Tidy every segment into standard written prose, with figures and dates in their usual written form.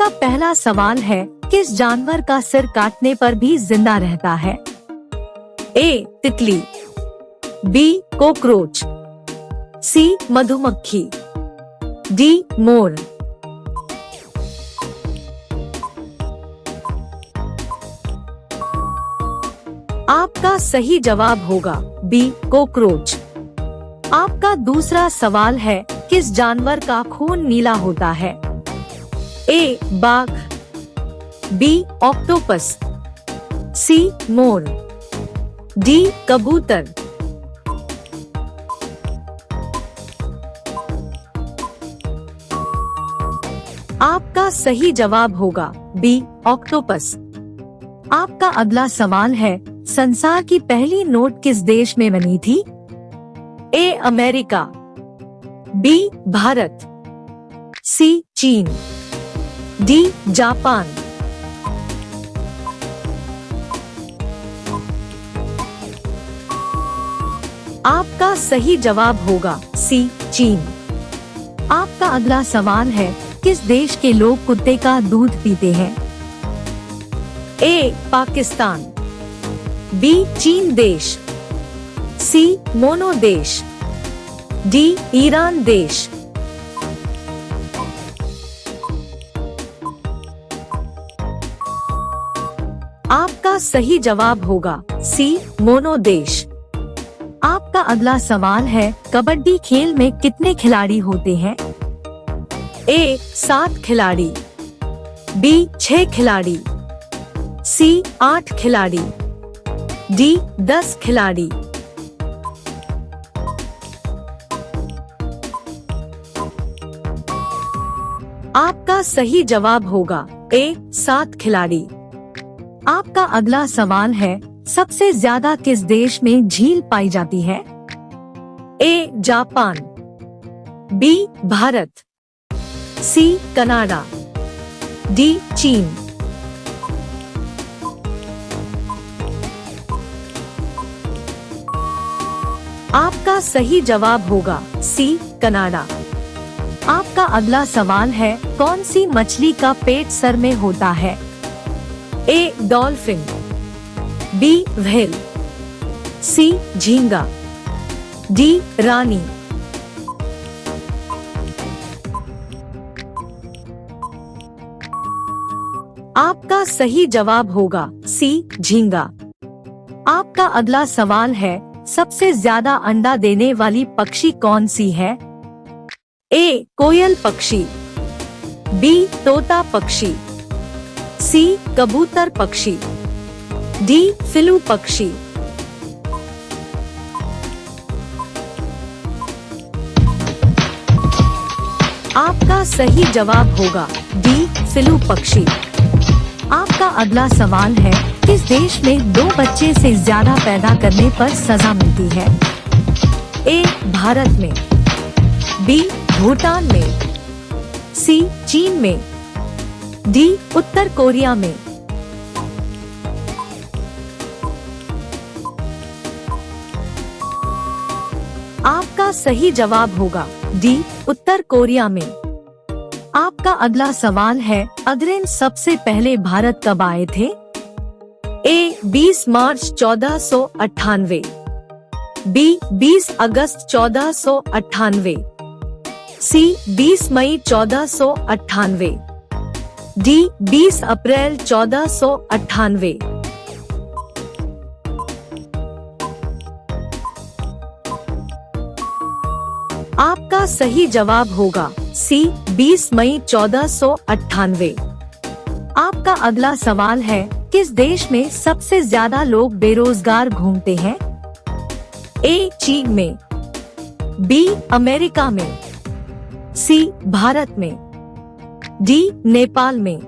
आपका पहला सवाल है, किस जानवर का सिर काटने पर भी जिंदा रहता है? ए तितली, बी कॉकरोच, सी मधुमक्खी, डी मोर। आपका सही जवाब होगा बी कॉकरोच। आपका दूसरा सवाल है, किस जानवर का खून नीला होता है? ए बाघ, बी ऑक्टोपस, सी मोर, डी कबूतर। आपका सही जवाब होगा बी ऑक्टोपस। आपका अगला सवाल है, संसार की पहली नोट किस देश में बनी थी? ए अमेरिका, बी भारत, सी चीन, डी जापान। आपका सही जवाब होगा सी चीन। आपका अगला सवाल है, किस देश के लोग कुत्ते का दूध पीते हैं? ए पाकिस्तान, बी चीन देश, सी मोनो देश, डी ईरान देश। आपका सही जवाब होगा सी मोनो देश। आपका अगला सवाल है, कबड्डी खेल में कितने खिलाड़ी होते हैं? ए 7 खिलाड़ी, बी 6 खिलाड़ी, सी 8 खिलाड़ी, डी 10 खिलाड़ी। आपका सही जवाब होगा ए 7 खिलाड़ी। आपका अगला सवाल है, सबसे ज्यादा किस देश में झील पाई जाती है? A Japan, B Bharat, C Canada, D चीन। आपका सही जवाब होगा सी कनाडा। आपका अगला सवाल है, कौन सी मछली का पेट सर में होता है? ए डॉल्फिन, बी व्हेल, सी झींगा, डी रानी। आपका सही जवाब होगा सी झींगा। आपका अगला सवाल है, सबसे ज्यादा अंडा देने वाली पक्षी कौन सी है? ए कोयल पक्षी, बी तोता पक्षी, सी कबूतर पक्षी, डी फिलू पक्षी। आपका सही जवाब होगा डी फिलू पक्षी। आपका अगला सवाल है, किस देश में 2 बच्चे से ज्यादा पैदा करने पर सजा मिलती है? ए भारत में, बी भूटान में, सी चीन में, डी उत्तर कोरिया में। आपका सही जवाब होगा डी उत्तर कोरिया में। आपका अगला सवाल है, अग्रसेन सबसे पहले भारत कब आए थे? ए 20 मार्च 1498, बी 20 अगस्त 1498, सी 20 मई 1498, डी 20 अप्रैल 1498। आपका सही जवाब होगा सी 20 मई 1498। आपका अगला सवाल है, किस देश में सबसे ज्यादा लोग बेरोजगार घूमते हैं? ए चीन में, बी अमेरिका में, सी भारत में, डी नेपाल में।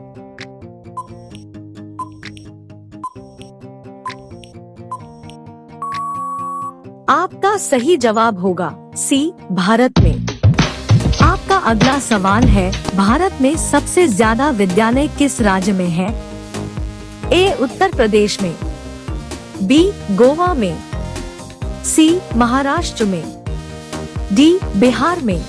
आपका सही जवाब होगा सी भारत में। आपका अगला सवाल है, भारत में सबसे ज्यादा विद्यालय किस राज्य में है? ए उत्तर प्रदेश में, बी गोवा में, सी महाराष्ट्र में, डी बिहार में।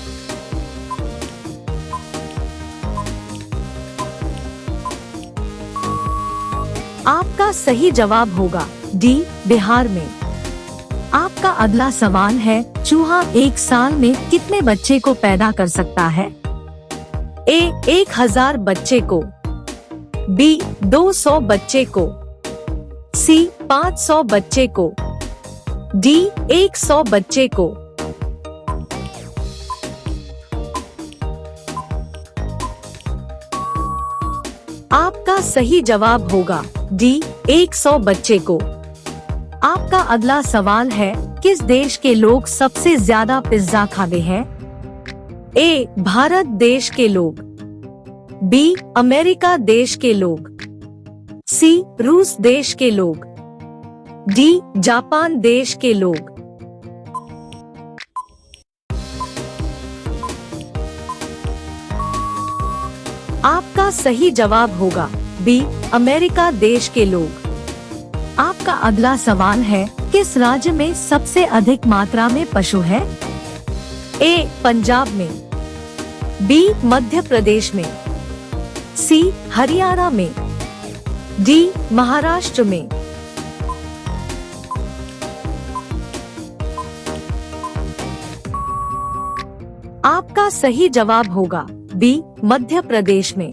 आपका सही जवाब होगा डी, बिहार में। आपका अगला सवाल है, चूहा एक साल में कितने बच्चे को पैदा कर सकता है? ए, 1000 बच्चे को, बी, 200 बच्चे को, सी, 500 बच्चे को, डी, 100 बच्चे को। आपका सही जवाब होगा डी, 100 बच्चे को। आपका अगला सवाल है, किस देश के लोग सबसे ज्यादा पिज्जा खाते हैं? ए, भारत देश के लोग, बी, अमेरिका देश के लोग, सी, रूस देश के लोग, डी, जापान देश के लोग। आपका सही जवाब होगा बी, अमेरिका देश के लोग। आपका अगला सवाल है, किस राज्य में सबसे अधिक मात्रा में पशु है? ए, पंजाब में, बी, मध्य प्रदेश में, सी, हरियाणा में, डी, महाराष्ट्र में। आपका सही जवाब होगा बी, मध्य प्रदेश में।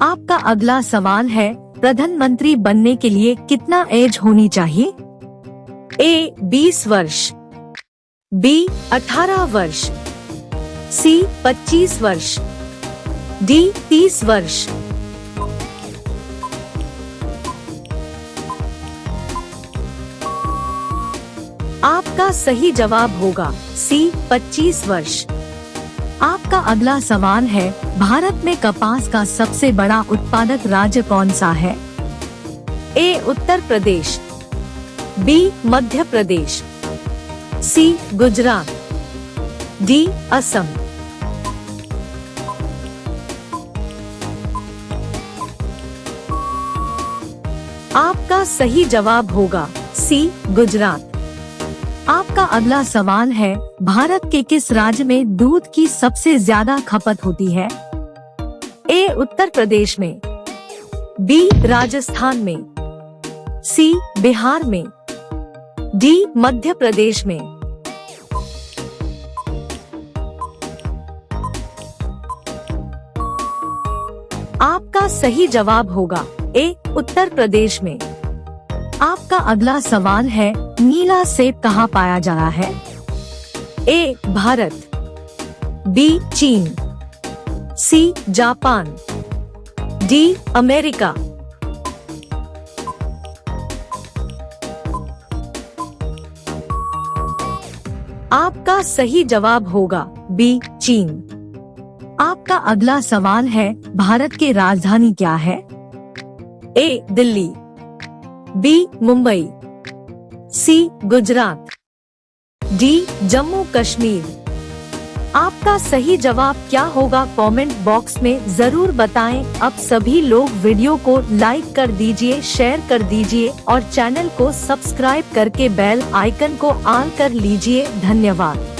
आपका अगला सवाल है, प्रधानमंत्री बनने के लिए कितना एज होनी चाहिए? ए, 20 वर्ष, बी, 18 वर्ष, सी, 25 वर्ष, डी, 30 वर्ष। आपका सही जवाब होगा सी, 25 वर्ष। आपका अगला सवाल है, भारत में कपास का सबसे बड़ा उत्पादक राज्य कौन सा है? ए, उत्तर प्रदेश, बी, मध्य प्रदेश, सी, गुजरात, डी, असम। आपका सही जवाब होगा सी, गुजरात। आपका अगला सवाल है, भारत के किस राज्य में दूध की सबसे ज्यादा खपत होती है? ए, उत्तर प्रदेश में, बी, राजस्थान में, सी, बिहार में, डी, मध्य प्रदेश में। आपका सही जवाब होगा ए, उत्तर प्रदेश में। आपका अगला सवाल है, नीला सेब कहाँ पाया जाता है? ए, भारत, बी, चीन, सी, जापान, डी, अमेरिका। आपका सही जवाब होगा बी, चीन। आपका अगला सवाल है, भारत की राजधानी क्या है? ए, दिल्ली, बी, मुंबई, सी, गुजरात, डी, जम्मू कश्मीर। आपका सही जवाब क्या होगा कमेंट बॉक्स में जरूर बताएं। अब सभी लोग वीडियो को लाइक कर दीजिए, शेयर कर दीजिए और चैनल को सब्सक्राइब करके बेल आइकन को ऑन कर लीजिए। धन्यवाद।